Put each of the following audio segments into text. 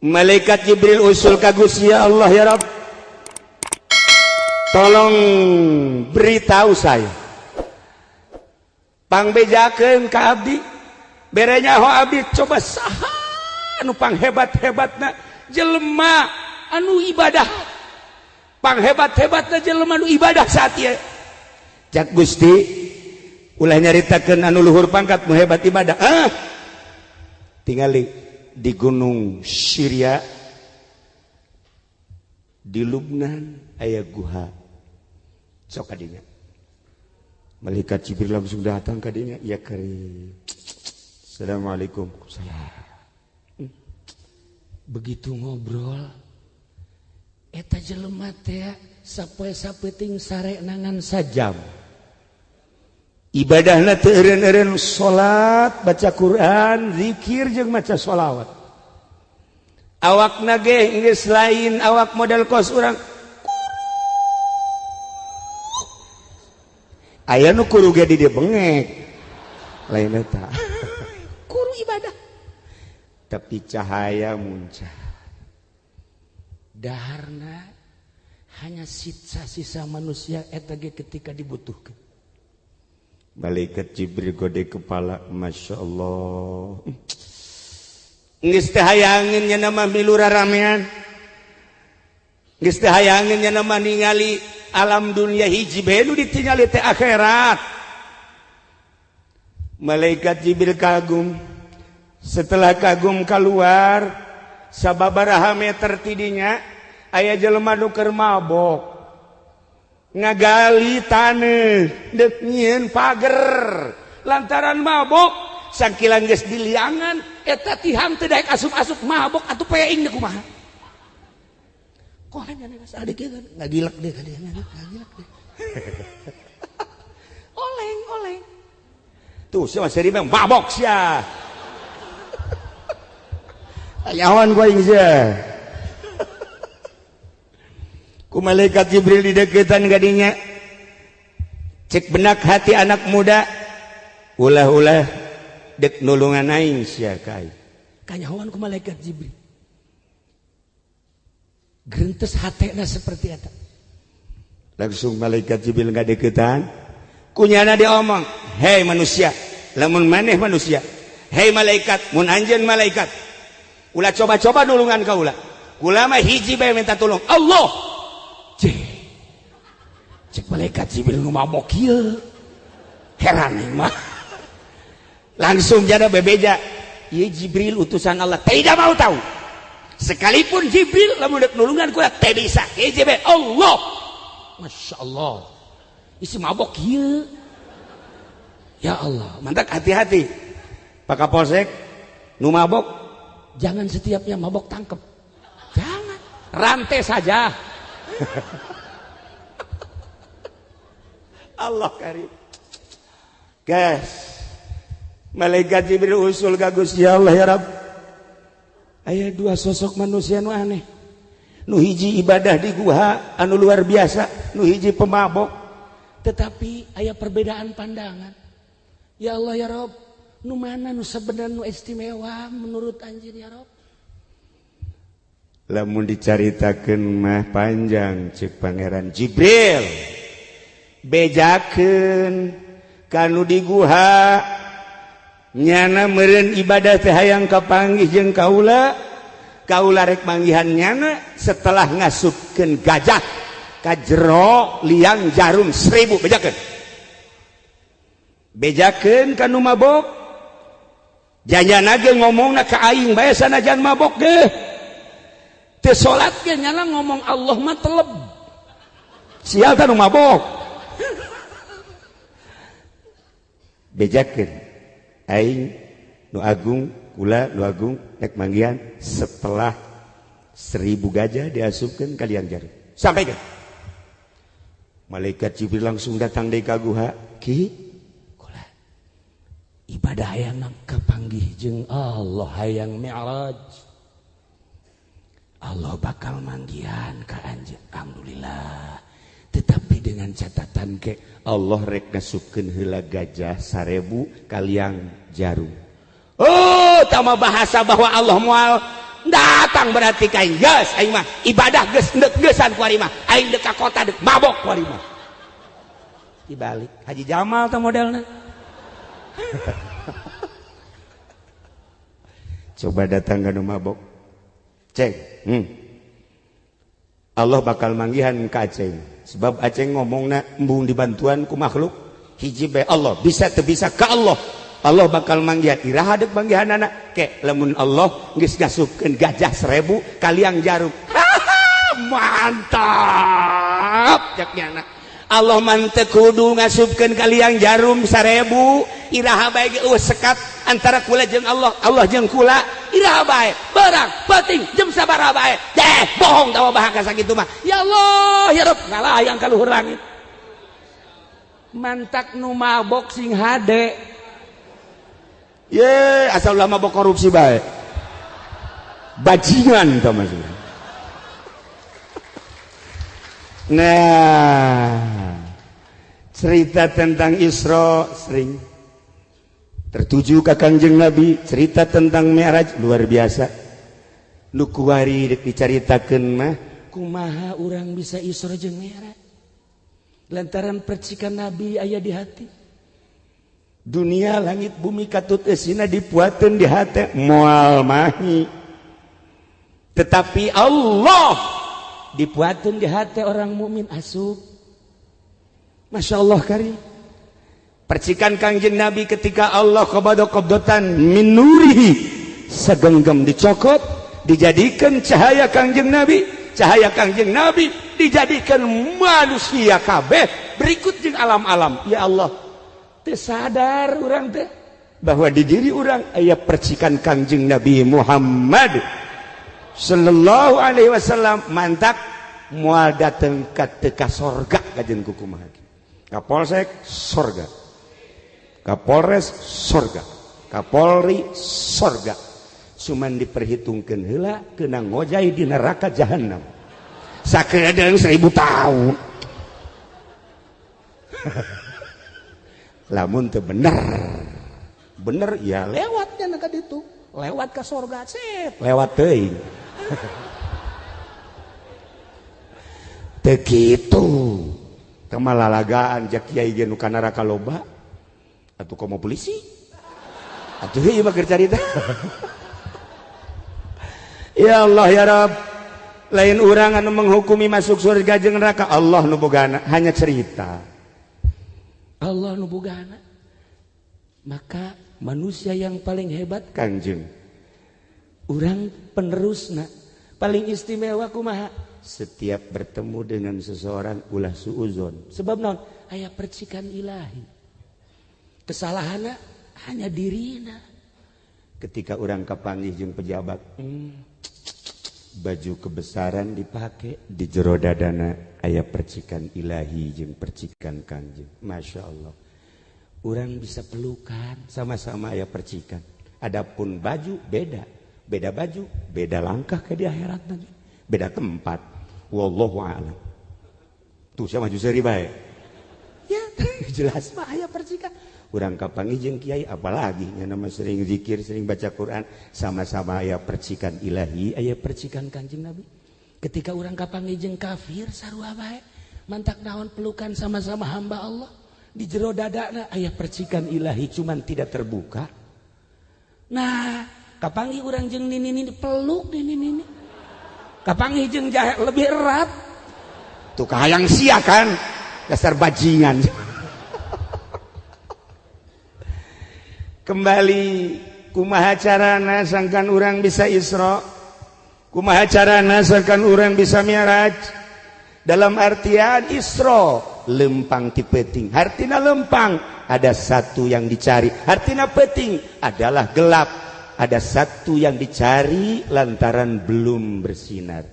Malaikat Jibril usul ka Gusti Allah, ya Rabb, tolong beritahu saya, pangbejakeun ka abdi, bere nyaho abdi coba saha anu panghebat-hebatna jelema anu ibadah, panghebat-hebatna jelema anu ibadah saat ieu. Cak Gusti, ulah nyaritakeun anu luhur pangkat nu hebat ibadah. Tingali di gunung Syria, di Lubnan aya guha. Sok kadinya. Malaikat Jibril langsung datang ka dinya, ya kari. Assalamualaikum. Begitu ngobrol, eta jelema teh sapoe-sapeting sare nangan sajam. Ibadahna teu eureun-eureun salat, baca Quran, zikir jeung maca sholawat. Awakna ge geus lain awak model kos urang. Aya nu kuru ge di dieu bengek. Lain eta. Kuru ibadah. Tapi cahaya muncul. Daharna hanya sisa-sisa manusia eta ge ketika dibutuhkeun. Malaikat Jibril gode kepala, Masya Allah. Geus teu hayangin nya nama milu raramean. Geus teu hayangin nya nama ningali alam dunia hiji bae nu ditingali teh akhirat. Malaikat Jibril kagum. Setelah kagum keluar, sababaraha meter tidinya aya jelema nu keur mabok. Ngagali taneuh deuk nyieun pager lantaran mabok, sakilang geus diliangan eta tihang teu daek asup-asup mabok atuh peing deuk kumaha. Kok hanya geus ade kieu ngagilek deui ka dieu ngagilek deui. Oleng. Tuh sia masih bang mabok sia. Ayawan gua ieu sia. Ku malaikat Jibril di deketan gadinya, cek benak hati anak muda, ulah-ulah dek nulungan aing sia kai. Kanyahoan ku malaikat Jibril. Grentes hatena seperti eta. Langsung malaikat Jibril ngadeketan, kunyana diomong, "Hei manusia, lamun maneh manusia. Hei malaikat, mun anjeun malaikat. Ulah coba-coba nulungan ka ulah. Kula mah hiji bae minta tolong. Allah." Cek malaikat Jibril nu mabok kieu. Heran mah. Langsung jana bebeja, ieu Jibril utusan Allah, tidak mau tahu. Sekalipun Jibril lamun deuk nulungan kula teu bisa. Hiji bae Allah. Masya Allah. Isi mabok kieu. Ya Allah, mantap hati-hati. Pak Kapolsek, nu mabok jangan setiapnya mabok tangkep. Jangan, rantai saja. Allah karim. Guys, malaikat Jibril usul ka Gusti Allah, ya Rabb. Aya dua sosok manusia nu aneh. Nu hiji ibadah di guha anu luar biasa, nu hiji pemabok. Tetapi aya perbedaan pandangan. Ya Allah, ya Rabb, nu mana nu sebenarnya nu istimewa menurut anjir, ya Rabb? Lamun dicaritakeun mah panjang, cek Pangeran Jibril. Bejakeun kanu di guha nyana meureun ibadah teh hayang kapanggih jeung kaula rek manggihan nyana setelah ngasupkeun gajah ka jero liang jarum 1000 bejakeun kanu mabok janjana ge ngomongna ka aing bae sanajan mabok ge teu salat ge nyana ngomong Allah mah teleb sial tanu mabok. Bejakeun aing nu agung kula nu agung rek manggihan setelah 1000 gajah diasupkeun ka liang jarum. Sampaikan. Malaikat Jibril langsung datang deui ka guha. Ki, kula ibadah hayang kapanggih jeung Allah hayang mi'raj. Allah bakal manggihan ka anjeun. Alhamdulillah. Tetapi dengan catatan ke Allah rek ngasupkeun heula gajah 1000 ka liang jarum. Oh, tama bahasa bahwa Allah moal datang berarti kain geus aing mah ibadah geus geusan ku ari mah aing dek ka kota dek mabok ku ari mah dibalik Haji Jamal teh modelna. Coba datang ka nu mabok ceng Allah bakal manggihan ka Aceng sebab Aceng ngomongna embung dibantuan ku makhluk hiji bae Allah bisa teu bisa ka Allah Allah bakal manggihan iraha deuk manggihanana ke lamun Allah geus ngasupkeun gajah 1000 kaliang jarum mantap jaknya Allah mantep kudu ngasupkeun kaliang jarum 1000 iraha bae ge sekat antara kula jeung Allah Allah jeung kula iraha bae barang penting jeung sabaraha bae bohong tawa bahaka sakitu mah ya Allah ya Rabb ngalayang ka luhur langit mantak nu mabok sing hade ye asal ulah mabok korupsi bae bajingan tah maksudna. Nah, cerita tentang Isra sering tertuju ke Kangjeng Nabi, cerita tentang Mi'raj luar biasa. Nu kuari rek dicaritakeun mah kumaha urang bisa Isra jeung Mi'raj. Lantaran percikan Nabi aya di hati. Dunia langit bumi katut eusina dipuateun di hate moal mahi. Tetapi Allah dipuatin di hati orang mukmin asup. Masya Allah karim. Percikan Kangjeng Nabi ketika Allah qabdatan min nurihi segenggam dicokot dijadikan cahaya Kangjeng Nabi. Cahaya Kangjeng Nabi dijadikan manusia kabeh berikut jeung alam-alam. Ya Allah teu sadar urang teh bahwa di diri urang aya percikan Kangjeng Nabi Muhammad sallallahu alaihi wasallam mantak moal dateng ka teu sorga kajen ku kumaha Kapolsek sorga Kapolres sorga Kapolri sorga cuman diperhitungkeun heula keuna ngojai di neraka jahanam sakedeung 1000 tahun. Lamun teu bener ya lewatnya ka ditu lewat ka sorga set lewat teuing. Teu kitu teu malalagaan jak kiai ge nu ka neraka loba atuh komo polisi atuh ieu mah keur carita. Ya Allah ya Rabb lain urang anu menghukumi masuk surga jeung neraka Allah nu bogana hanya cerita Allah nu bogana maka manusia yang paling hebat Kangjeng urang penerusna paling istimewa kumaha setiap bertemu dengan seseorang ulah suuzon sebab naon aya percikan ilahi kesalahanna hanya dirina ketika urang kapanggih jeung pejabat baju kebesaran dipake di jero dadana aya percikan ilahi jeung percikan Kangjeng. Masya Allah urang bisa pelukan sama-sama aya percikan adapun baju beda baju beda langkah ke di akhirat nanti beda tempat wallahu a'lam tuh sama maju seri bae ya jelas mah aya percikan urang kapanggih jeung kiai apalagi nya nama sering zikir sering baca Quran sama-sama aya percikan ilahi aya percikan Kanjeng Nabi ketika urang kapanggih jeung kafir sarua bae mantak naon pelukan sama-sama hamba Allah di jero dadana aya percikan ilahi cuman tidak terbuka. Nah kapanggih urang jeung nini peluk nini kapanggih jeung jahe lebih erat tuh kahayang sia kan dasar bajingan. Kembali kumaha carana sangkan urang bisa Isra kumaha carana sangkan urang bisa Mi'raj dalam artian Isra lempang ti peuting hartina lempang ada satu yang dicari hartina peuting adalah gelap ada satu yang dicari lantaran belum bersinar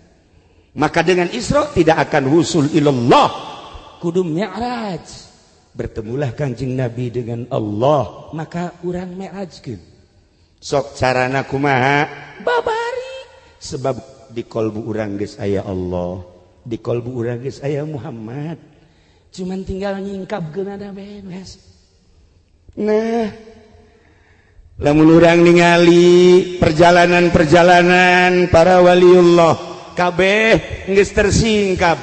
maka dengan Isra tidak akan husul ilallah kudu Mi'raj bertemulah Kanjeng Nabi dengan Allah maka urang mi'rajkeun sok carana kumaha babari sebab di kolbu urang geus aya Allah di kolbu urang geus aya Muhammad cuman tinggal nyingkapkeun ada beres. Nah lamun urang ningali perjalanan-perjalanan para waliullah kabeh geus tersingkap.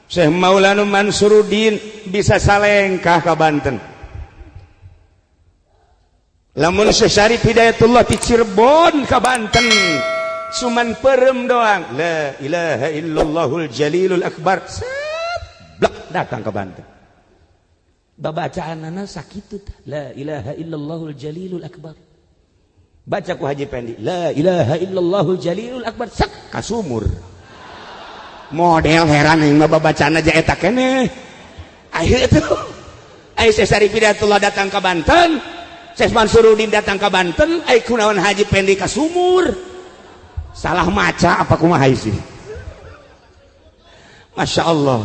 Syekh Maulana Mansuruddin bisa salengkah ka Banten. Lamun Syekh Syarif Hidayatullah di Cirebon ka Banten cuman perem doang, la ilaha illallahul jalilul akbar, blak datang ke Banten. Babacaanana sakitu, la ilaha illallahul jalilul akbar. Baca ku Haji Pendi, la ilaha illallahul jalilul akbar, sak kasumur. Model heran yang babacaan aja eta keneh. Ayo itu. Ayo Syekh Syarif Hidayatullah datang ke Banten, Syekh Mansuruddin datang ke Banten, ayo kunaon Haji Pendi kasumur. Salah maca apa kumaha sih? Masya Allah.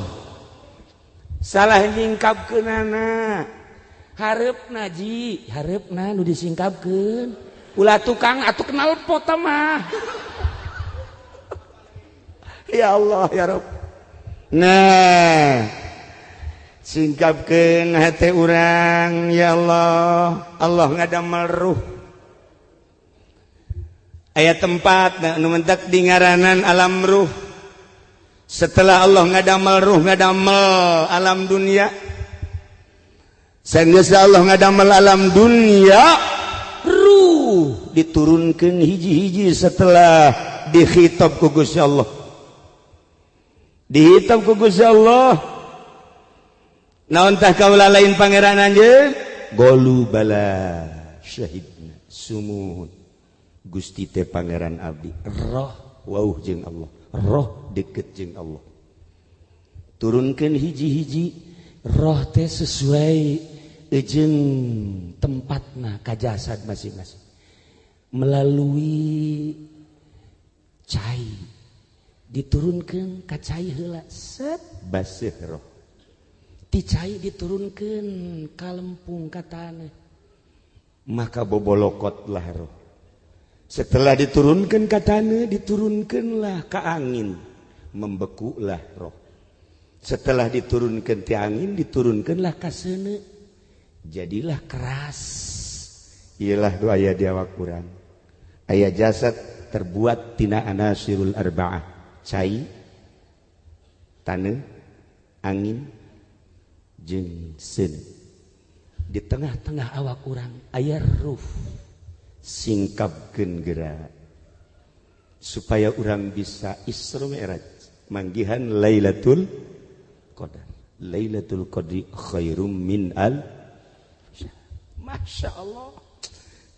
Salah nyingkapkeunana. Hareupna ji, hareupna nu disingkapkeun. Ulah tukang atuh kenal pot mah. Ya Allah ya Rabb. Nah, singkapkeun hate urang ya Allah. Allah ngadamel ruh. Ayat tempat nu mentak di ngaranan alam ruh. Setelah Allah ngadamel ruh, ngadamel alam dunia. Saenggeus Allah ngadamel alam dunia, ruh diturunkeun hiji-hiji setelah dikhitab ku Gusti Allah. Dihitab ku Gusti Allah. Naon tah kaula lain pangeran anjeun? Golu bala syahidna sumuhun. Gusti teh pangeran abdi roh wauh jeung Allah, roh deket jeung Allah. Turunkeun hiji-hiji roh teh sesuai jeung tempatna ka jasad masing-masing. Melalui cai diturunkeun ka cai heula set baseuh roh. Ti cai diturunkeun ka lempung ka taneuh. Maka bobolokotlah roh. Setelah diturunkan ke tanah, diturunkanlah ke angin, membekulah roh. Setelah diturunkan ke angin, diturunkanlah ke sana, jadilah keras. Ialah doa ayat di awak Quran. Ayat jasad terbuat tina anasirul arba'ah, cai, tanah, angin, jeung sana. Di tengah-tengah awak Quran ayat ruh. Singkapkeun geura supaya orang bisa Isra Mi'raj manggihan Lailatul Qadar. Lailatul Qadri khairum min al. Masya Allah.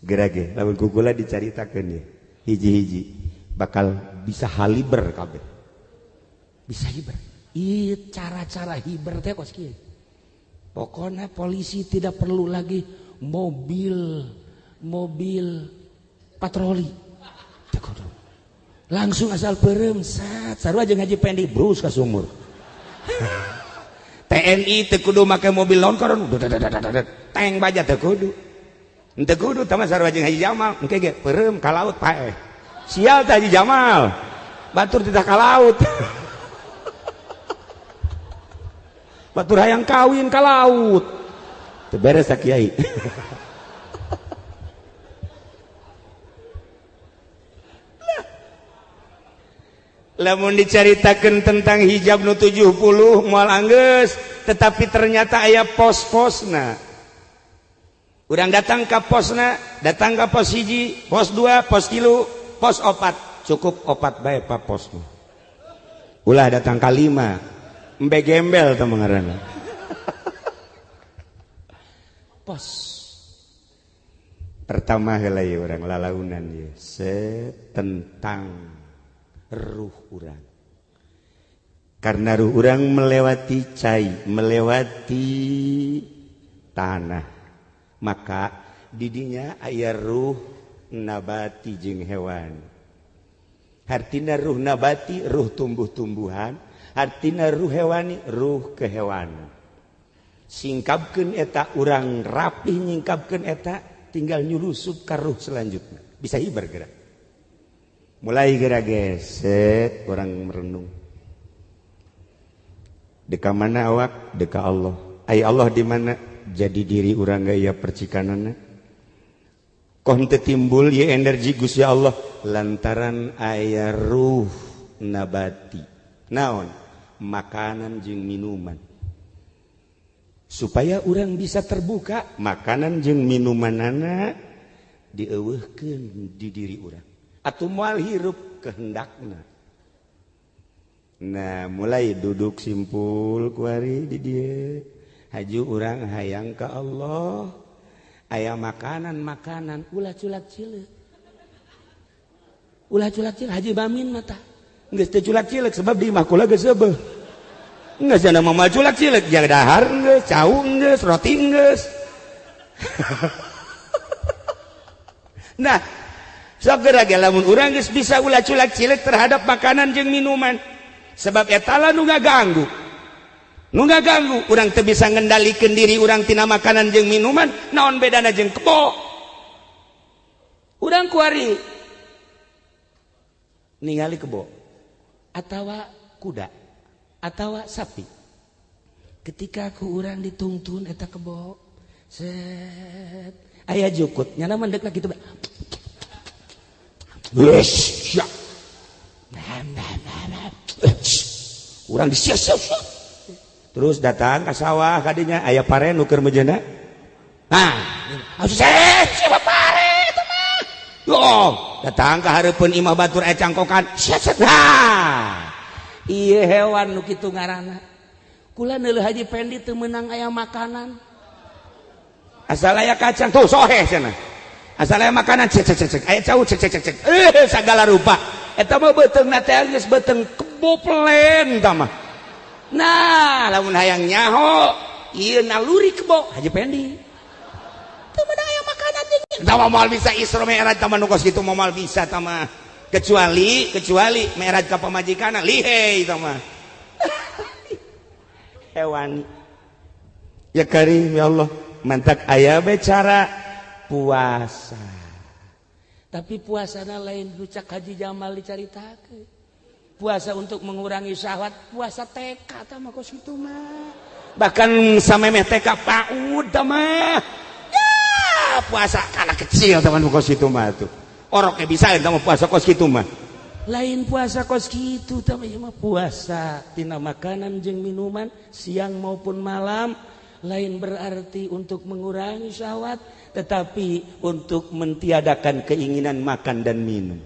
Geura ge lamun kukula dicaritakeun ye hiji-hiji bakal bisa haliber kabeh. Bisa hiber. Ieu cara-cara hiber teh kos kieu. Pokoknya polisi tidak perlu lagi mobil patroli, langsung asal perem sat sarua jeung Haji Pendi brus ka sumur. TNI teu kudu make mobil lawan koron teng baja teu kudu tama sarua jeung Haji Jamal engke ge perem ka laut pae sial teh Haji Jamal batur titah ka laut. Batur hayang kawin ka laut teu beres sa kiai. Lamun dicaritakeun tentang hijab nu 70 moal anggeus, tetapi ternyata aya pos-posna. Urang datang ka posna, datang ka pos hiji, pos 2, pos 3, pos 4, cukup 4 bae pa posna. Ulah datang ka 5, embe gembel teh ngaranna. Pos. Pertama heula ieu urang lalaunan ieu tentang ruh urang. Karena ruh urang melewati cai, melewati tanah, maka didinya aya ruh nabati jeung hewan. Artina ruh nabati ruh tumbuh-tumbuhan, artina ruh hewani ruh kehewanan. Singkapkeun eta urang rapih nyingkapkeun eta tinggal nyulusup ka ruh selanjutnya. Bisa hibar geura. Mulai geura geset orang merenung. Deka mana awak? Deka Allah. Ai Allah di mana? Jadi diri urang gaya percikanana. Konte timbul ye energi Gusti Allah lantaran aya ruh nabati. Naon? Makanan jeung minuman. Supaya orang bisa terbuka, makanan jeung minumanana dieuweuhkeun di diri urang. Atuh moal hirup kehendakna. Nah, mulai duduk simpul kuari di dieu. Haju urang hayang ka Allah. Aya makanan-makanan ulah culak cileuk. Ulah culak cileuk Haji Bamin mata. Geus teu culak cileuk sebab di imah kula geus seubeuh. Geus cenah mah culak cileuk jeung dahar geus, cau geus, roti geus. Nah, sok geura ge lamun urang geus bisa ulah culak cileuk terhadap makanan jeung minuman. Sebab eta lah nu ngaganggu. Nu ngaganggu urang teu bisa ngendalikeun diri urang tina makanan jeung minuman, naon bedana jeung kebo? Urang kuari ningali kebo atawa kuda atawa sapi. Ketika ku urang ditungtun eta kebo, set aya jukut nyana mendekna kitu. Wes, ya. Urang disia-sia. Terus datang ke sawah kadinya aya pare nu keur mejeuna. Nah, siapa pare itu mah? Yo, datang ke hareupeun imah batur aya cangkokan. Nah, ieu hewan nu kitu ngaranna. Kula neuleuh Haji Pendi teu meunang aya makanan. Asal aya kacang tuh soheh cenah. Asal aya makanan cek aya cau cek. Sagala rupa. Eta mah beuteungna teh geus beuteung kebo plen tah mah. Nah, lamun hayang nyaho, ieu naluri kebo Haji Pendi. Teu meunang aya makanan jeung. Tah moal bisa Isra Mi'raj tah nu kos kitu moal bisa tah mah. Kecuali Mi'raj ka pamajikanna lihei tah mah. Hewan. Ya Karim ya Allah, mantak aya we cara puasa. Tapi puasana lain rucak Haji Jamal dicaritakeun. Puasa untuk mengurangi syahwat, puasa TK tah mah kos kitu mah. Bahkan samemeh TK PAUD tah mah. Ya, puasa anak kecil tah mah kos kitu mah tuh. Orok bisa tah mah puasa kos kitu mah. Lain puasa kos kitu tah mah puasa tina makanan jeung minuman siang maupun malam. Lain berarti untuk mengurangi syahwat, tetapi untuk mentiadakan keinginan makan dan minum.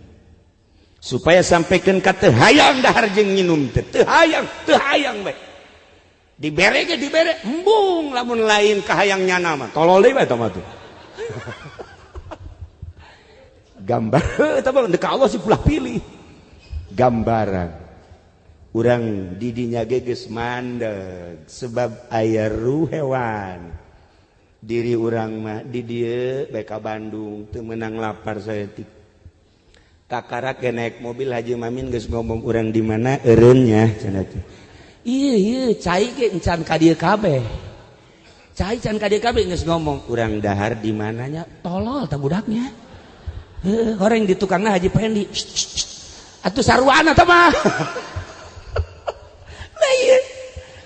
Supaya sampaikan ka teu hayang dahar jeung nginum teu hayang bae. Dibere ge dibere embung lamun lain kahayang nyana mah. Tolol deui bae eta mah tuh. Gambar eta mah deuk Allah sih pulah pilih. Gambaran. Urang di dinya ge geus mandeg sebab aya ruh hewan. Diri urang mah di dieu bae ka Bandung teu meunang lapar saeutik. Kakarak naik mobil Haji Mamin geus ngomong urang di mana eureunnya cenah teh. Ieu cai ge encan ka dieu kabeh. Cai can ka dieu kabeh geus ngomong urang dahar di mananya tolol tah budaknya. Heuh, horeng di tukangna Haji Pendi. Atuh saruana tah mah. Lah ieu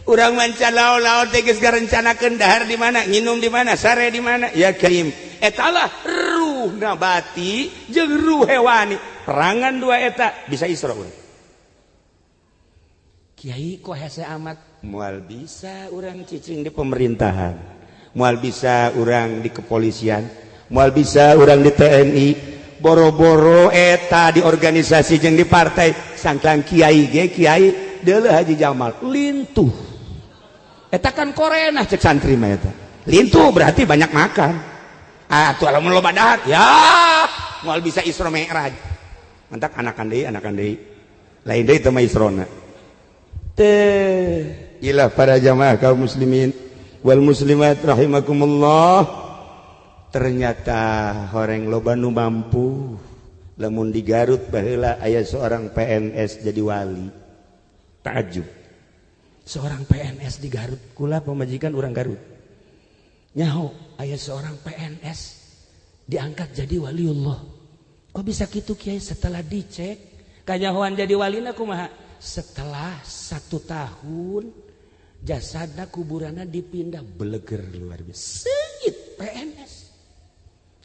urang mancan laon-laon teh geus garencanakeun dahar di mana, nginum di mana, sare di mana. Ya Karim, eta lah ruh nabati jeung ruh hewani. Perangan dua eta bisa Isra urang. Kiai kok hese amat? Moal bisa urang cicing di pemerintahan. Moal bisa urang di kepolisian, moal bisa urang di TNI. Boro-boro eta di organisasi jeung di partai sangkang kiai ge kiai deuleuh Haji Jamal lintuh. Eta kan korenah cek santri mah eta. Lintuh berarti banyak makan. Ah tuh lamun loba dahar ya moal bisa Isra Mi'raj. Mantak anakan deui. Lain deui teh mah Isrona. Teh ilah para jamaah kaum muslimin wal muslimat rahimakumullah. Ternyata horeng loba nu mampu lamun di Garut baheula aya seorang PNS jadi wali. Takjub. Seorang PNS di Garut, kula pemajikan urang Garut. Nyaho aya seorang PNS diangkat jadi waliullah. Kok bisa gitu Kiai? Setelah dicek kanyahoan jadi walina kumaha? Setelah 1 tahun jasadna kuburanna dipindah beleger luar biasa. Seungit PNS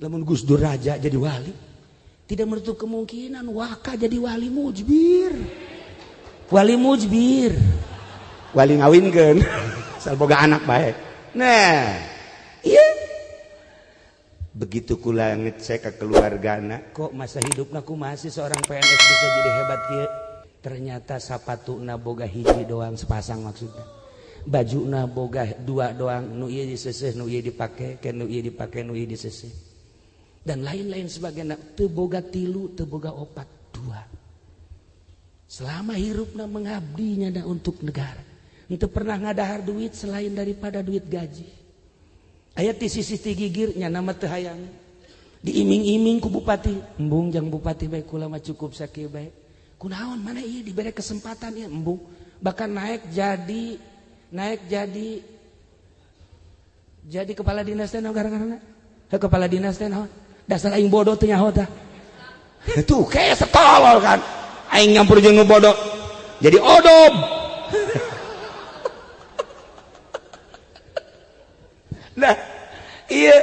Lamun Gus Dur Raja jadi wali, tidak menutup kemungkinan Waka jadi wali mujbir. Wali mujbir. Wali ngawinkeun. Asal boga anak bae. Nah, iya. Begitu kula ngecek ke keluargana, kok masa hidupna kumaha masih seorang PNS bisa jadi hebat kieu? Ternyata sapatuna boga hiji doang sepasang maksudnya. Bajuna boga dua doang, nu ieu diseseh, nu ieu dipake, nu ieu dipake, nu ieu diseseh. Dan lain-lain sebagainya, teu boga tilu, teu boga opat, dua. Selama hirupna mengabdinya untuk negara. Henteu pernah ngadahar duit selain daripada duit gaji. Aya ti sisi ti gigir nya nama teu hayang. Diiming-iming ku bupati, embung jang bupati bae kula mah cukup sakieu bae. Kunaon mana ieu dibere kesempatan ya embung bahkan naik jadi kepala dinas teh naon gara-garana? Kepala dinas teh naon? Dasar aing bodoh teh nyaho tah. Tuh kayak setolol kan. Aing nyampur jeung nu bodoh. Jadi odob. Nah, iya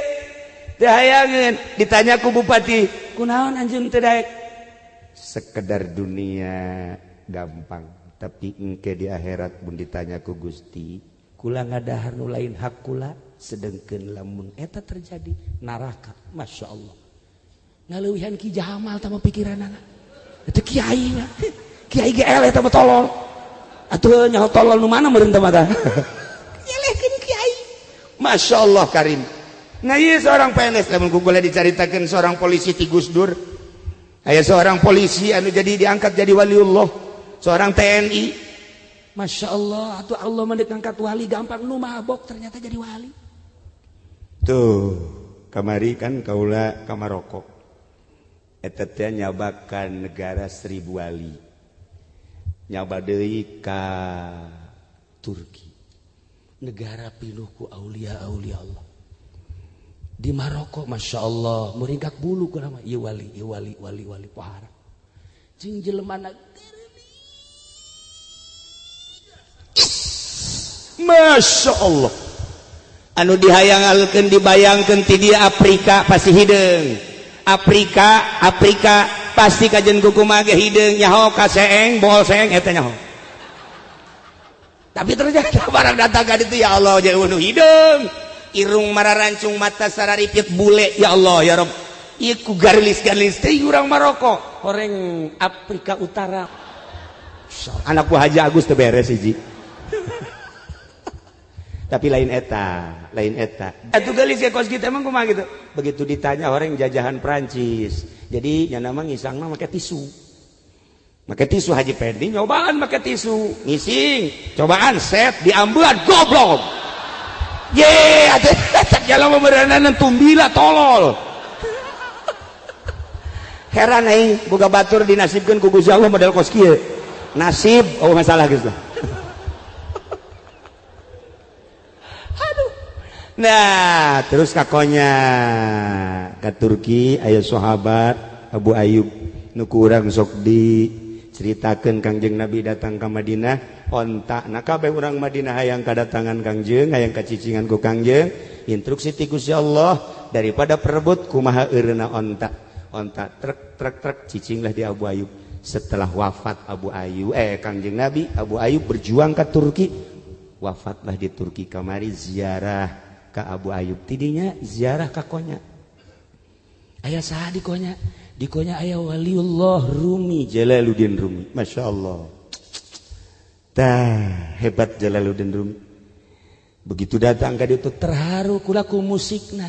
teu hayangeun ditanya ku bupati, kunaon anjeun teu daek? Sekedar dunia gampang, tapi engke di akhirat pun ditanya ku Gusti, kula ngadahar nu lain hak kula, sedengkeun lamun eta terjadi neraka. Masya Allah. Ngaleuwihan Ki Jamal tama pikiranana. Eta kiai mah. Kiai ge eleh tama tolol. Atuh nyaho tolol nu mana meureun teh mah. Nyelehkeun kiai. Masya Allah Karim. Nah ieu seorang PNS lamun ku boleh dicaritakeun seorang polisi ti Gus Dur. Aya seorang polisi anu jadi diangkat jadi waliullah, seorang TNI. Masya Allah, atuh Allah mah ngangkat wali gampang, nu mabok ternyata jadi wali. Tuh, kamari kan kaula ka Maroko. Eta teh nyabakan negara 1000 wali. Nyaba deui ka Turki. Negara pinuh ku aulia-aulia Allah. Di Maroko Masya Allah meringkak bulu ku nama ieu wali pahara jeung jelemana Masya Allah anu dihayangalkeun dibayangkeun ti dia Afrika pasti hideung Afrika pasti kajen kumaha ge hideung nyaho ka seeng bol seeng eta nyaho tapi ternyata barang datang ka ditu ya Allah jeuh nu hideung irung mararancung mata sararipit bule ya Allah ya Rob ieu ku garlis-garlis teh urang Maroko horeng Afrika Utara anak ku Haji Agus teu beres hiji tapi lain eta atuh gelis ge kos kita emang kumaha gitu begitu ditanya horeng jajahan Prancis jadi nya nama ngisangna make tisu Haji Pendi nyobaan make tisu ngising cobaan set diambean goblok ye, ada jalan pemberenan tumbila tolol. Heran aing boga batur dinasibkeun ku Gusti Allah model kos kieu. Nasib oh masalah geus lah. Aduh. Nah, terus kakonya ka Turki aya sahabat Abu Ayyub nu ku urang sok diceritakeun Kangjeng Nabi datang ka Madinah. Ontak nah kabeh urang Madinah hayang kadatangan Kangjeng hayang kacicingan ku Kangjeng instruksi ti Gusti Allah daripada perebut kumaha eureuna ontak trek cicinglah di Abu Ayyub setelah wafat Kangjeng Nabi Abu Ayyub berjuang ke Turki wafatlah di Turki kamari ziarah ka Abu Ayyub tidinya ziarah ka konya aya saha di konya aya waliullah Rumi Jalaluddin Rumi Masya Allah. Tah hebat Jalaluddin Rumi. Begitu datang ka ditu terharu kula ku musikna.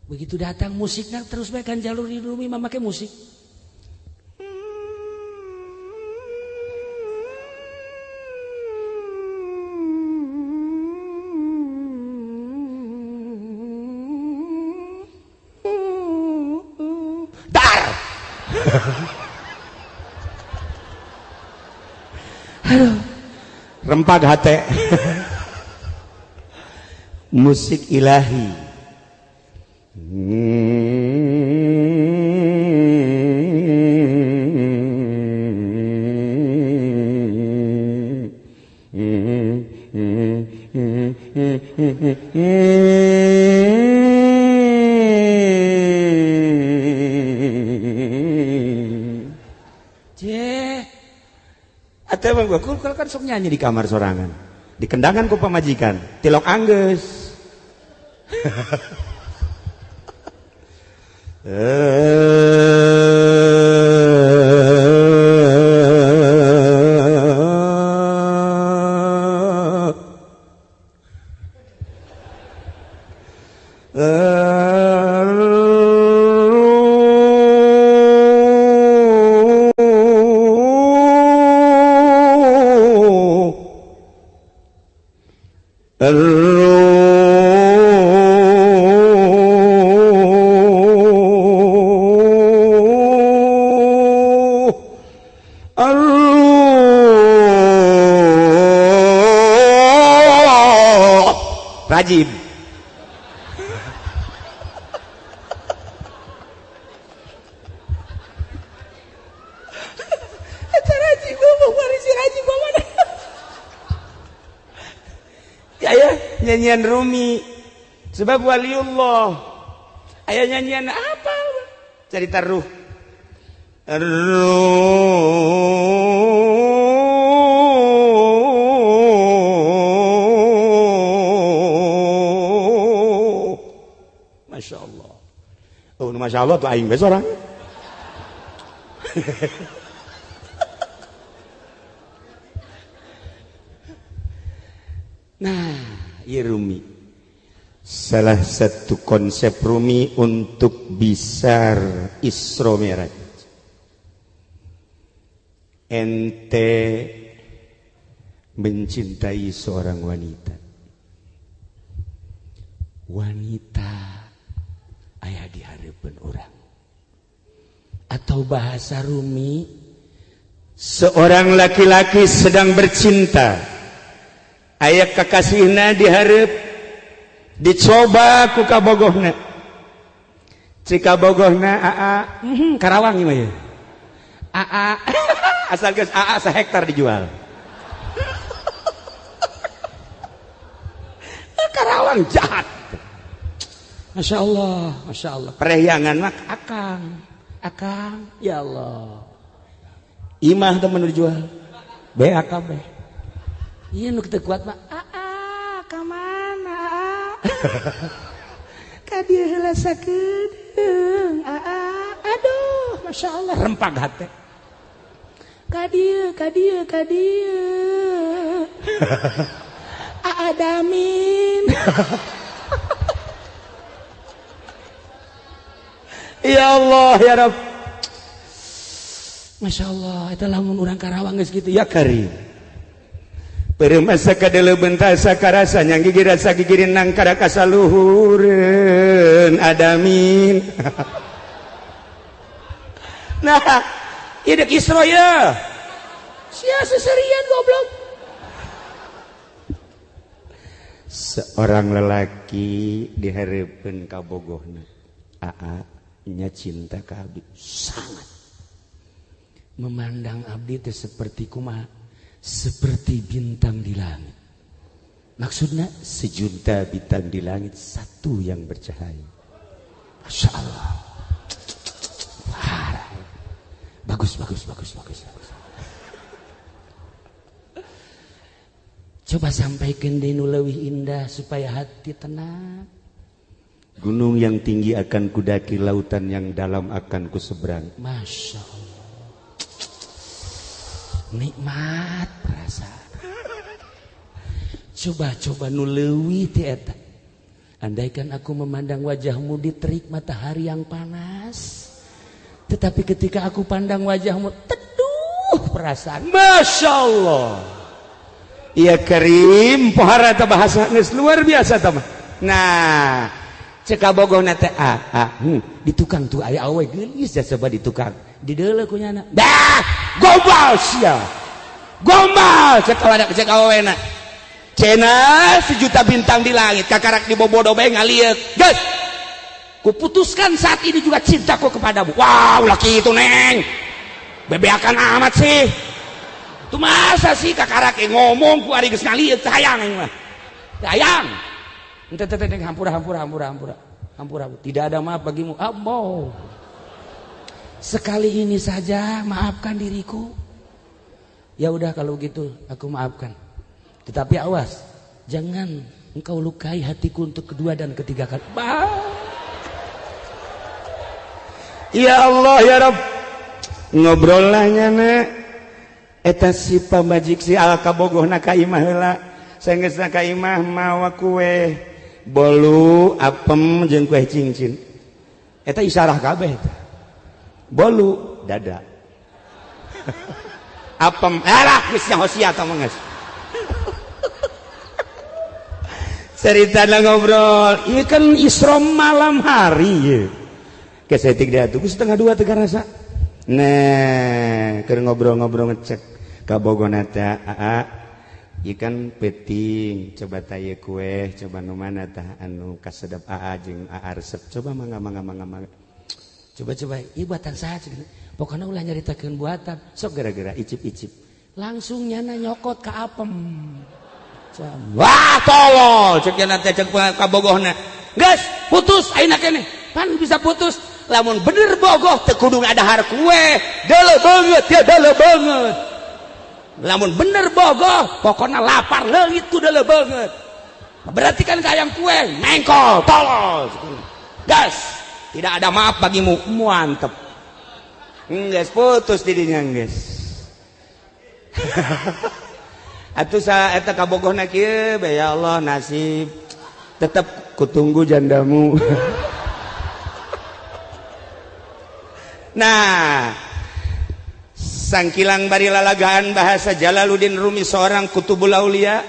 Begitu datang musikna terus bae kan Jalaluddin Rumi mah make musik. Dar. Rempag hate musik ilahi Atau bang gua kan sok nyanyi di kamar sorangan. Dikendangan ku pamajikan, tilok anggeus. Rajib. Eta rajib bawa si rajib bawa mana? Ya nyanyian Rumi. Sebab waliullah. Aya nyanyian apa? Cerita ruh. Masya Allah. Oh, Masya Allah tuh aing besok orang. Nah, ya Rumi. Salah satu konsep Rumi untuk bisa Isra Mi'raj. Ente mencintai seorang wanita. Wanita aya di harapan orang. Atau bahasa Rumi, seorang laki-laki sedang bercinta. Aya kakasihna diharap, dicoba ku kabogohna. Cika bogohna Karawang ieu mah ya. Asal geus sehektar dijual. Karawang jahat. Masya Allah. Perehyangan mak akang, ya Allah. Imah temen dijual. BAKB. Iya nu kita kuat mah. Kamana? Ka dieu heula sakedeung. Aduh, Masya Allah rempag hate. Ka dieu. Adamin. Ya Allah ya Rabb. Masya Allah, itu lamun urang Karawang geus kitu ya Karim. Peremasa kadele bentasa karasa nyang gigir rasa gigirin nang kada kasaluhureun adamin. Nah, ieu dek Isra ya. Sia seserian goblok. Seorang lelaki dihareupeun ka bogohna. Nya cinta ka abdi sangat. Memandang abdi teh seperti kumaha? Seperti bintang di langit. Maksudnya sejuta bintang di langit satu yang bercahaya. Masya Allah. Bagus. Coba sampaikan denu leuwih indah supaya hati tenang. Gunung yang tinggi akan kudaki, lautan yang dalam akan kuseberang. Masya Allah. Nikmat perasaan. Coba nu leuwih teh eta. Andaikan aku memandang wajahmu di terik matahari yang panas, tetapi ketika aku pandang wajahmu, teduh perasaan. Masya Allah. Iya Karim, pohara ta bahasa geus luar biasa ta mah. Nah, cek abogohna teh di tukang tuh aya awe geulis ya coba di tukang. Di deuleu ku nyana. Dah, gombal sia. Gombal cek awena. Cenah sejuta bintang di langit, kakarak di bobodo bae ngalieu. Geus. Kuputuskan saat ini juga cintaku kepadamu. Wow, laki itu neng. Bebeakan amat sih. Itu masa sih kakarak ngomong ku ari geus ngalieu sayang mah. Sayang. Ente hampura. Tidak ada maaf bagimu. Sekali ini saja maafkan diriku. Ya udah kalau gitu aku maafkan. Tetapi awas, jangan engkau lukai hatiku untuk kedua dan ketiga kali. Ya Allah ya Rabb, ngobrol lah nyana eta si pambajik si alkabogohna ka imah heula. Saenggeusna ka imah mawa kue bolu, apem jeung kue cincin. Eta isyarah kabeh eta. Bolu dada. Apem alah geus nyahosia tah mah geus. Ceritana ngobrol, ieu kan Isra malam hari ye. Kesetik dia tuh setengah 2 teu karasa. Nah, keur ngobrol-ngobrol ngecek ka Bogona teh, ieu kan peuting, coba tanya kue, coba nu mana tah anu kasedap jeung resep. Coba mangga. Coba ieu buatan saha cenah. Pokona ulah nyaritakeun buatan, sok gara-gara icip-icip. Langsung nyana nyokot ka apem. Wah tolol cek nya teh cek ka bogohna. Geus putus ayeuna keneh. Pan bisa putus lamun bener bogoh teu kudu ngadahar kue. Deuleu beungeut ya deuleu beungeut. Lamun bener bogoh pokona lapar leungit ku deuleu beungeut. Berarti kan hayang kue mengkol tolol. Geus tidak ada maaf bagimu. Mantep. Geus putus di dinya geus. Atuh sa eta kabogohna kieu be ya Allah nasib tetep kutunggu jandamu. Nah, sangkilang bari lalagaan bahasa Jalaluddin Rumi seorang kutubul aulia,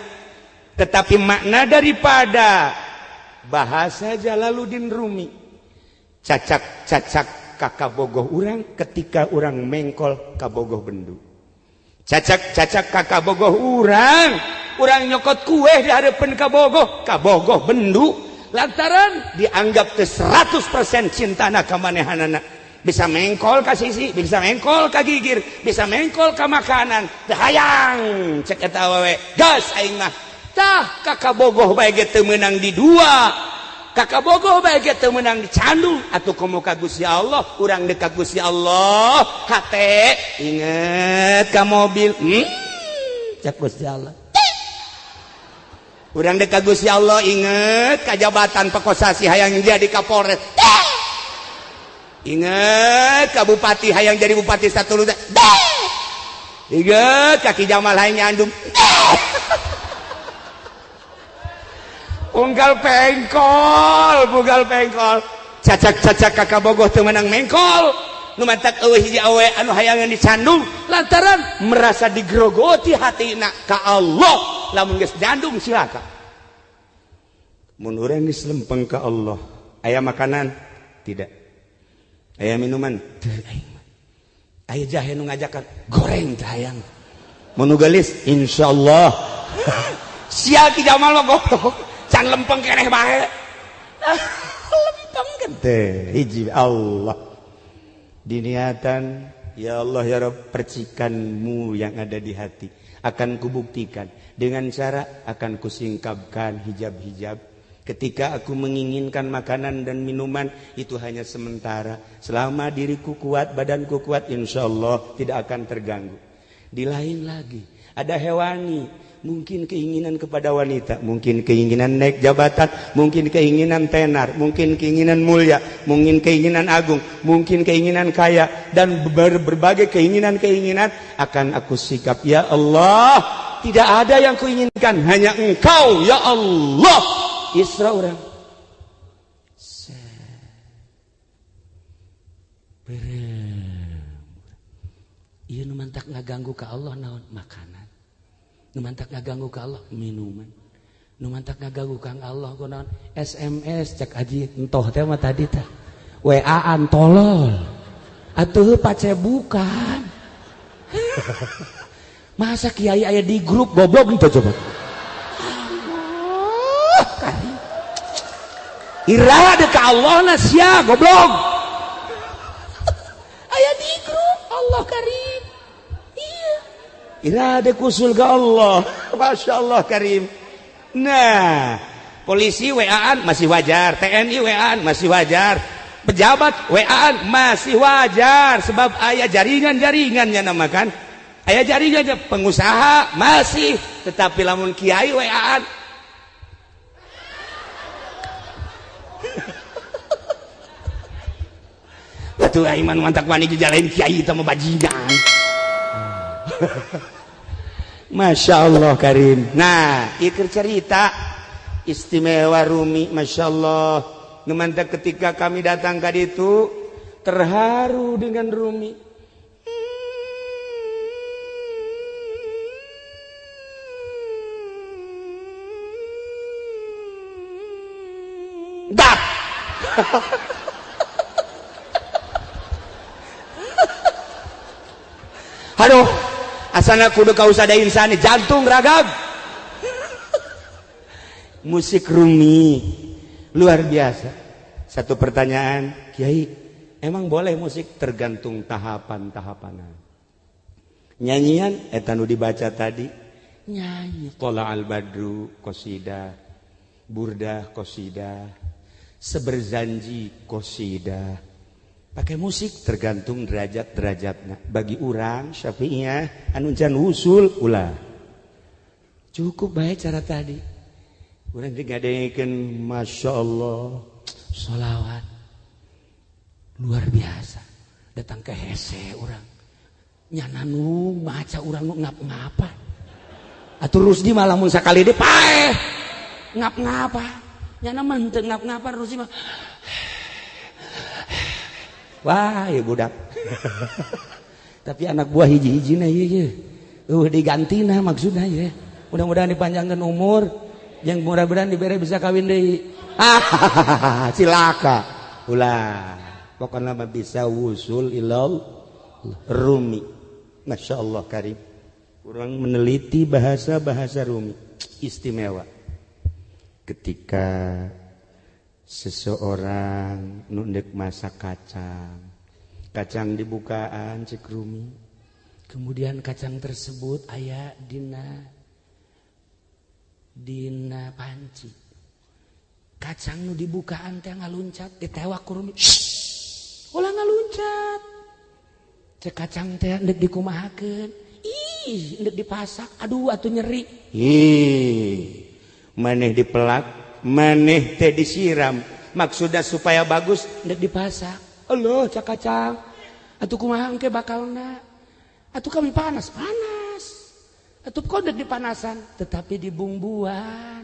tetapi makna daripada bahasa Jalaluddin Rumi cacak-cacak kakabogoh urang ketika urang mengkol kabogoh bendu. Cacak-cacak kakabogoh urang nyokot kue di hadapan kabogoh bendu lantaran dianggap teh 100% cintana ka manehanana. Bisa mengkol ka sisi, bisa mengkol ka gigir, bisa mengkol ka makanan. Teu hayang cek eta awewe. Gas aing mah. Tah kakabogoh bae ge teu meunang di dua. Kakabogoh bae ge teu meunang di candu atuh komo ka Gusti Allah, urang deuk ka Gusti Allah. Hate inget ka mobil. Cek Gusti Allah. Urang deuk ka Gusti Allah inget ka jabatan pekosasi hayang jadi Kapolres. Inget ka bupati hayang jadi bupati Satulu. Inget ka Ki Jamal hayang nyandung. Unggal pengkol. Cacak-cacak kakabogoh teu meunang mengkol. Nu mantak eueuh hiji awe anu hayangan dicandung lantaran merasa digrogoti hatina ka Allah. Lamun geus jandung silaka. Mun urang geus lempeng ka Allah, aya makanan? Tidak. Aya minuman? Teu aing mah. Aya jahe nu ngajakan goreng teh hayang. Mun nu geulis insyaallah. Sia Ki Jamal mah goblok. Can lempeng keneh bae. Lempeng gede hiji Allah. Diniatan ya Allah ya Rabb, percikanmu yang ada di hati akan kubuktikan dengan cara akan kusingkapkan hijab-hijab. Ketika aku menginginkan makanan dan minuman itu hanya sementara. Selama diriku kuat, badanku kuat, insyaallah tidak akan terganggu. Di lain lagi ada hewani. Mungkin keinginan kepada wanita, mungkin keinginan naik jabatan, mungkin keinginan tenar, mungkin keinginan mulia, mungkin keinginan agung, mungkin keinginan kaya, dan berbagai keinginan-keinginan akan aku sikap. Ya Allah, tidak ada yang kuinginkan, hanya Engkau, ya Allah. Isra orang. Iya nu mantak ngaganggu ke Allah naon makanan. Nu mantak ngaganggu ka Allah minuman. Nu mantak ngaganggu ka Allah kunaon SMS cek aji entoh teh mah tadi teh. WA-an tolol. Atuh pace bukan. Masa kiai aya di grup goblok gitu coba. Allah karim. Irada ka Allah na sia goblok. Aya di grup Allah karim. Irada kusul ke Allah. Masya Allah karim. Nah, polisi WA-an masih wajar, TNI WA-an masih wajar, pejabat WA-an masih wajar sebab aya jaringan-jaringannya namakan. Aya jaringan aja pengusaha masih, tetapi lamun kiai weaan. Atuh iman mantak wani dijalain kiai teh mah bajingan. Masya Allah Karim. Nah, ieu cerita istimewa Rumi, Masya Allah. Ngemantak ketika kami datang ke ditu terharu dengan Rumi. Dak. Aduh, asana kudu kausada insani jantung ragam. Musik Rumi luar biasa. Satu pertanyaan, Kiai, emang boleh musik? Tergantung tahapan-tahapanan. Nyanyian eta nu dibaca tadi, nyanyi Tola al-Badru qasidah, burdah qasidah, seberzanji qasidah. Pakai musik tergantung derajat-derajatnya. Bagi orang Syafi'iyah anu can usul ulah. Cukup baik cara tadi. Urang digadengekeun Masya Allah sholawat luar biasa. Datang ke hese orang. Nyana nu maca urang nu ngap-ngapa. Atuh Rusdi malah mun sakali deui paeh ngap-ngapa. Nyana mah teu ngap-ngapa Rusdi mah. Wah, ya budak. Tapi anak buah hiji-hijina ieu. Digantina maksudnya ya. Mudah-mudahan dipanjangkan umur, yang mudah-mudahan dibere bisa kawin deui. Cilaka. Ulah. Pokoknya mah bisa wusul ilal Rumi. Masya Allah Karim. Kurang meneliti bahasa-bahasa Rumi. Istimewa. Ketika seseorang nundek masak kacang dibukaan cek Rumi, kemudian kacang tersebut aya dina panci, kacang nu dibukaan teh ngaluncat ditewak ku Rumi, ulah ngaluncat, cek kacang teh ndek dikumahakeun, ndek dipasak, aduh atuh nyeri, maneh dipelak, maneh teh disiram, maksudnya supaya bagus ndek dipasak. Allah cak kacang atuh kumaha engke bakalna, atuh kami panas atuh kok ndek dipanasan, tetapi dibumbuan,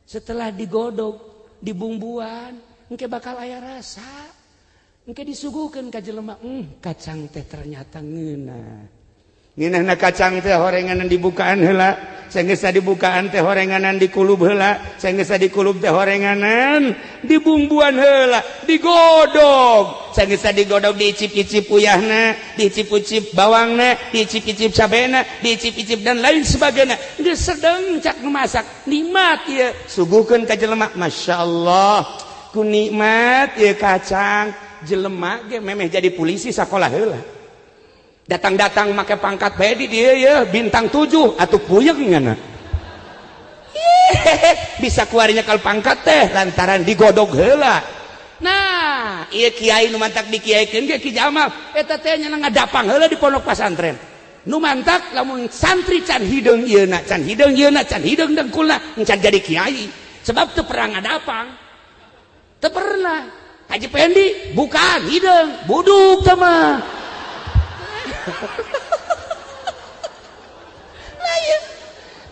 setelah digodog dibumbuan engke bakal aya rasa, engke disuguhkeun ka jelema, kacang teh ternyata ngeunah. Ngeunahna kacang teh horenganan dibukaan heula, saenggeus dibukaan teh horenganan dikulub heula, saenggeus dikulub teh horenganan dibumbuan heula, digodog. Saenggeus digodog diicip-icip uyahna, diicip-icip bawangna, diicip-icip cabena, diicip-icip dan lain sebagainya. Geus sedeng cak masak, nikmat ieu. Suguhkeun ka jelema, masyaallah. Ku nikmat ieu kacang, jelema ge memeh jadi polisi sakola heula. Datang-datang make pangkat bae di dieu ya bintang 7 atuh puyeng ngana. Bisa kuarinya kal pangkat teh lantaran digodog heula. Nah, ieu kiai nu mantak dikiaikeun ge Ki Jamal eta teh nya ngadapang heula di pondok pesantren. Nu mantak lamun santri can hideung ieuna, can hideung dengkulna can jadi kiai. Sebab teu pernah ngadapang. Teu pernah. Haji Pendi bukan hideung, buduk teh mah.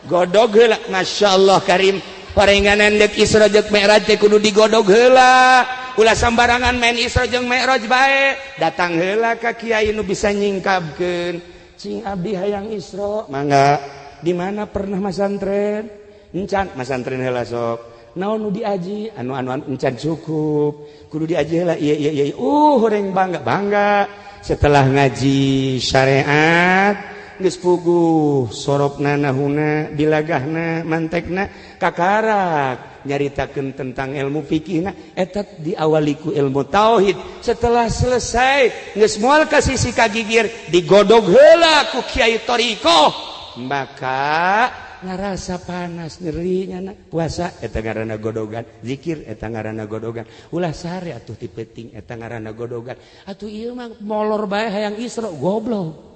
Godog heula, Masya Allah Karim. Parenganan dek Isra jeung Mi'raj teh kudu digodog heula. Ulah sambarangan main Isra jeung Mi'raj bae. Datang heula ka kiai nu bisa nyingkabkeun. Cing abdi hayang Isra, mangga. Di mana pernah masantren? Encan masantren heula sok. Naon nu diaji? Anu encan cukup. Kudu diaji heula. Iya. Horeng bangga. Setelah ngaji syariat geus puguh soropna nahuna dilagahna mantekna kakarak nyaritakeun tentang ilmu fikihna eta diawali ku ilmu tauhid. Setelah selesai geus moal ka sisi kagigir digodog heula ku kiai thariqah, maka ngarasa panas nyerinya puasa eta ngaranna godogan, zikir eta ngaranna godogan, ulah sare atuh ti peuting eta ngaranna godogan. Atuh ieu mah molor bae hayang Isra goblok.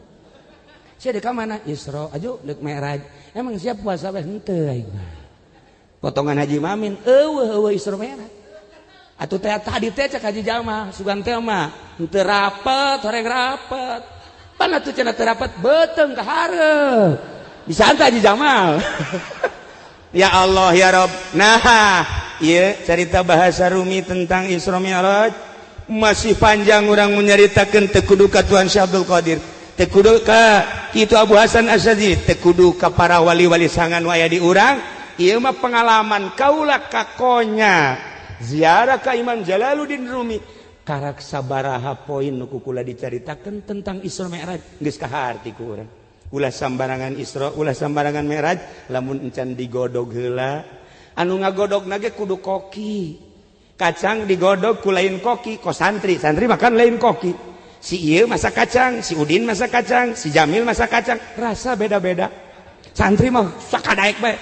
Sia dek mana? Isra, ajo dek Mi'raj. Emang siap puasa bae henteu aing. Potongan Haji Mamin, eueuh Isra Mi'raj. Atuh teh tadi teh cek Haji Jamal, sugan teh mah henteu rapet, horeng rapet. Pan atuh cenah teu rapet beuteung ka hareup. Bisa anta Haji Jamal. Ya Allah ya Rabb. Nah, ieu cerita bahasa Rumi tentang Isra Mi'raj masih panjang urang menyaritakeun teu kudu ka Tuhan Syekh Abdul Qadir, teu kudu ka kitu Abu Hasan Asyadzili, teu kudu ka para wali-wali sangan aya di urang. Ieu mah pengalaman kaula kakonya ziarah ka Imam Jalaluddin Rumi. Karak sabaraha poin nu kula dicaritakeun tentang Isra Mi'raj geus kaharti ku urang. Ulah sambarangan Isra, ulah sambarangan Mi'raj, lamun encan digodog heula. Anu ngagodogna ge kudu koki. Kacang digodog ku lain koki, ko santri makan lain koki. Si ieu masak kacang, si Udin masak kacang, si Jamil masak kacang, rasa beda-beda. Santri mah sakadaek bae.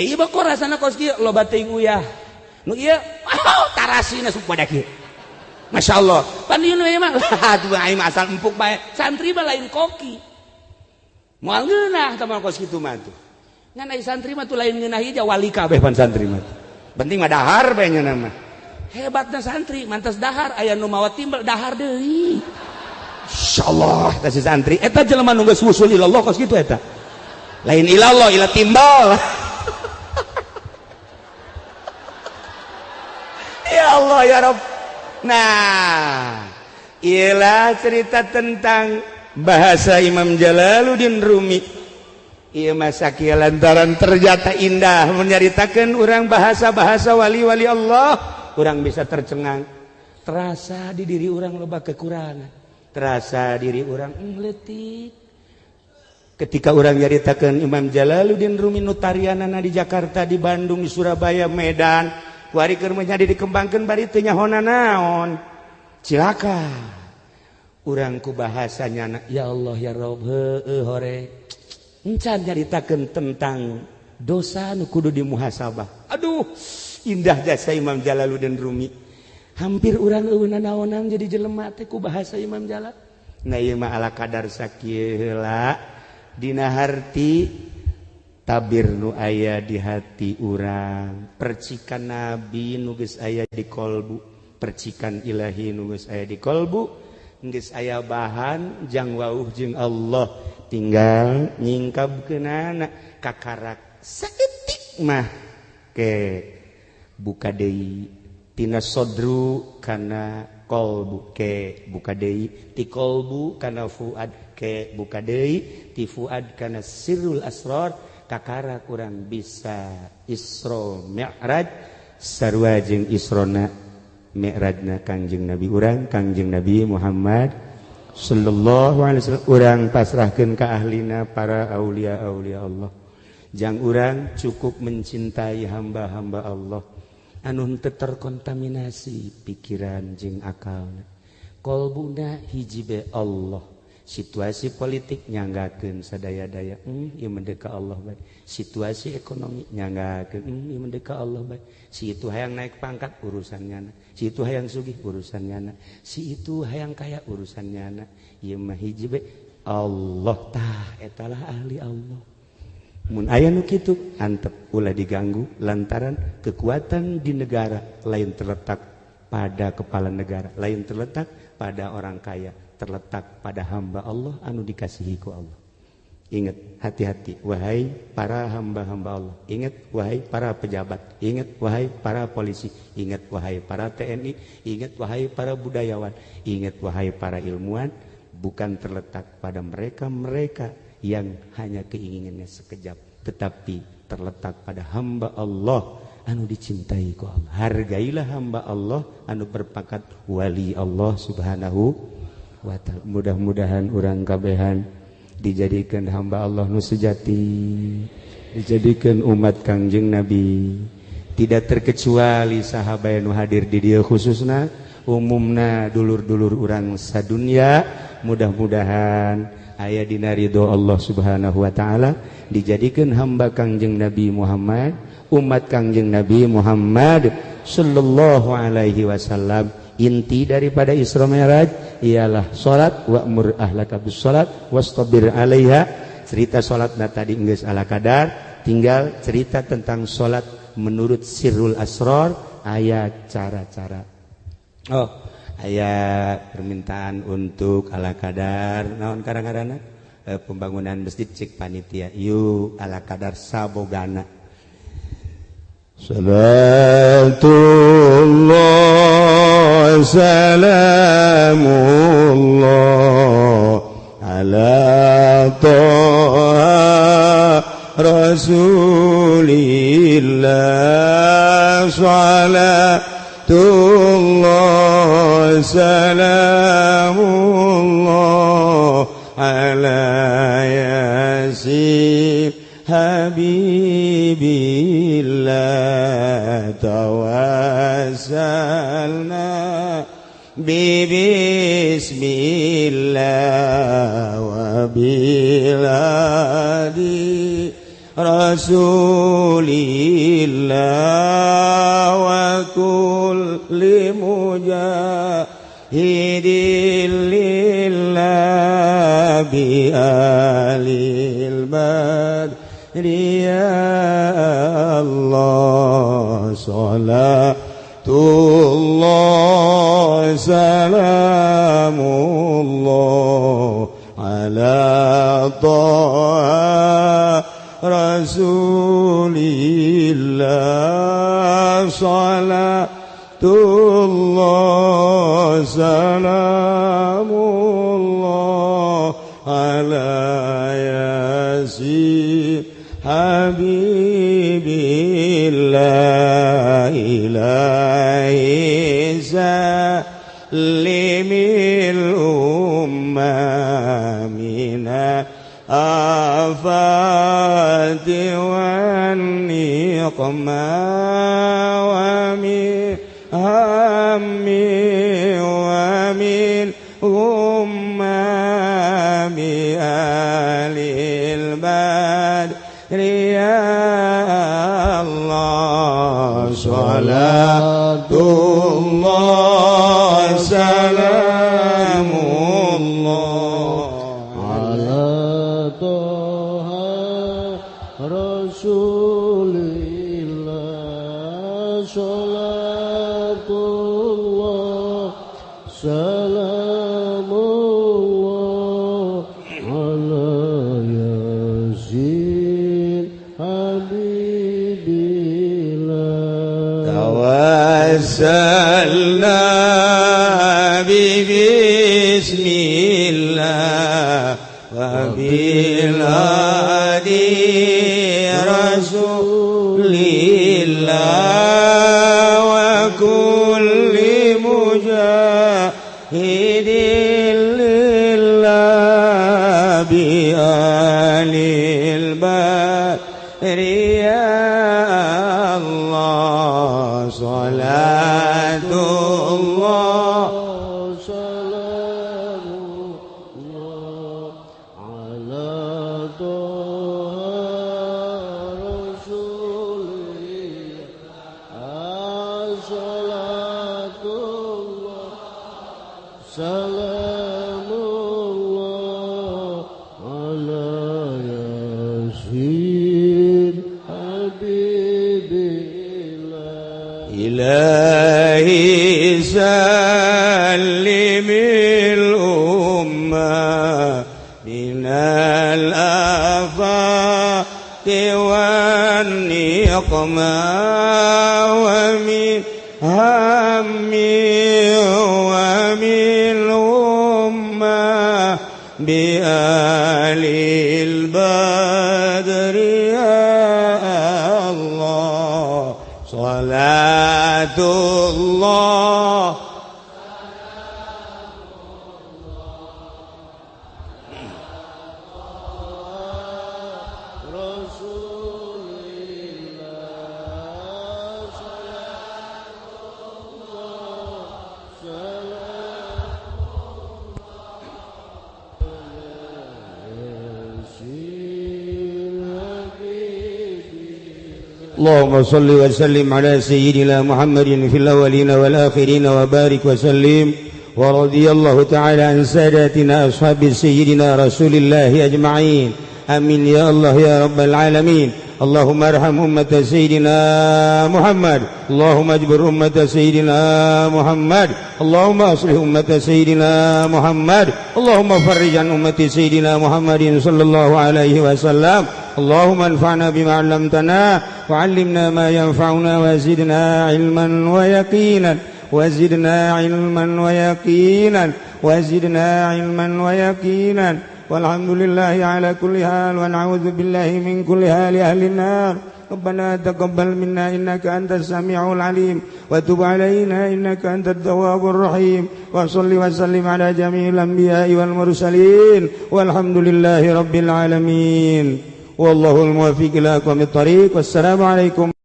Ieu mah kok rasana kos kieu loba teuing uyah. Nu ieu tarasina supada kieu. Masyaallah. Pan ieu mah atuh aing asal empuk bae. Santri mah lain koki. Moal ngeunah tamal kos kitu mah tuh. Ngan ai santri mah tuh lain ngeunah ieu wali kabeh pan santri mah. Penting mah dahar bae nya mah. Hebatna santri mantas dahar aya nu mawa timbal dahar deui. Insyaallah eta si santri eta jelema nu geus wusul ilallah kos kitu eta. Lain ilallah ila timbal. Ya Allah ya Rabb. Nah, ialah cerita tentang bahasa Imam Jalaluddin Rumi. Ieu mah sakieu lantaran ternyata indah menyaritakeun urang bahasa-bahasa wali-wali Allah, urang bisa tercengang. Terasa di diri urang loba kekurangan. Terasa diri urang leutik. Ketika urang nyaritakeun Imam Jalaluddin Rumi nu tarianana di Jakarta, di Bandung, di Surabaya, Medan, kuari keur menjadi dikembangkeun bari teu nyahona naon. Cilaka. Urang ku bahasanya ya Allah ya Rabb heueuh hore. Encan nyaritakeun tentang dosa nu kudu dimuhasabah. Aduh, indah jasa Imam Jalaluddin Rumi. Hampir urang eueuna naonan jadi jelema teh ku bahasa Imam Jalal. Nah ieu mah ala kadar sakieu heula dina harti tabir nu aya di hati urang, percikan nabi nu geus aya di kolbu, percikan ilahi nu geus aya di kolbu, geus aya bahan jang wauh jeung Allah, tinggal nyingkabkeunana kakarak saeutik mah ke buka deui tina sodru kana kolbu ke buka deui ti kolbu kana fuad ke buka deui ti fuad kana sirrul asrar kakarak urang bisa Isra Mi'raj sarua jeung Isrona Mi'rajna Kangjeng Nabi urang Kangjeng Nabi Muhammad sallallahu alaihi wasallam urang pasrahkeun ka ahlina para aulia-aulia Allah. Jang urang cukup mencintai hamba-hamba Allah anu teu terkontaminasi pikiran jeung akalna. Kolbuna hiji bae Allah. Situasi politik nyanggakeun sadaya-daya ieu mendek ka Allah bae. Situasi ekonomi nyanggakeun ieu mendek ka Allah bae. Si itu hayang naik pangkat urusannya, si itu hayang sugih urusannya, si itu hayang kaya urusannya. Ieu mah hiji bae Allah tah etalah ahli Allah. Mun aya nu kitu antep ulah diganggu lantaran kekuatan di negara lain terletak pada kepala negara, lain terletak pada orang kaya, terletak pada hamba Allah anu dikasihi ku Allah. Ingat, hati-hati wahai para hamba-hamba Allah. Ingat wahai para pejabat, ingat wahai para polisi, ingat wahai para TNI, ingat wahai para budayawan, ingat wahai para ilmuwan, bukan terletak pada mereka-mereka yang hanya keinginannya sekejap, tetapi terletak pada hamba Allah anu dicintai ku Allah. Hargailah hamba Allah anu berpangkat wali Allah subhanahu wa ta'ala. Mudah-mudahan urang kabehan dijadikan hamba Allah nu sejati, dijadikan umat Kangjeng Nabi, tidak terkecuali sahabat nu hadir di dia khususna umumna dulur-dulur urang sadunya. Mudah-mudahan aya dina ridho Allah subhanahu wa ta'ala, dijadikan hamba Kangjeng Nabi Muhammad, umat Kangjeng Nabi Muhammad sallallahu alaihi wasallam Inti daripada Isra Mi'raj ialah salat, wa'mur ahlaka bis salat wastabir 'alaiha. Cerita salatna tadi geus ala kadar, tinggal cerita tentang salat menurut sirrul asrar, aya cara-cara. Oh, aya permintaan untuk ala kadar naon kadang-kadang pembangunan masjid cek panitia yuk ala kadar sabogana. Salatullah salamullah ala toha rasulillah. Salatullah salamullah ala yasin habibillah. Tawassalna bismillah wa biladi rasulillah wa kulli mujahidin lillah bi alil badri ya Allah. Salatullah salamullah ala ta'a rasulillah. Salatullah salamullah ala yasin habibillah. Ilahi salimil ummah minal afati wan niqmah wa min hammi wa min ummami alil badri ya Allah. Salatullah salamullah ala toha rasulillah. Salatullah salamullah ala yasin habibillah. Tawassalna bismillah wa biladi rasulillah wa kulli mujahidin lillah bi alil badri ya Allah. Salatullah salamullah ala toha rasulillah. Salatullah salamullah ala yasin habibillah. Ilahi salimil ummah minal afati wan niqmah wa min hammi wa min ummah bi alil badri ya Allah. Salatullah اللهم صل وسلم على سيدنا محمد في الأولين والآخرين وبارك وسلم. ورضي الله تعالى عن ساداتنا أصحاب سيدنا رسول الله أجمعين. آمين يا الله يا رب العالمين. اللهم ارحم أمة سيدنا محمد. اللهم اجبر أمة سيدنا محمد. اللهم أصلح أمة سيدنا محمد. اللهم فرج عن أمة سيدنا محمد صلى الله عليه وسلم. اللهم انفعنا بما علمتنا وعلمنا ما ينفعنا وزدنا علما ويقينا وزدنا علما ويقينا وزدنا علما ويقينا. والحمد لله على كل حال ونعوذ بالله من كل حال أهل النار. ربنا تقبل منا إنك أنت السميع العليم وتب علينا إنك أنت التواب الرحيم. وصل وسلم على جميع الأنبياء والمرسلين والحمد لله رب العالمين. والله الموفق إلى أقوم الطريق. والسلام عليكم.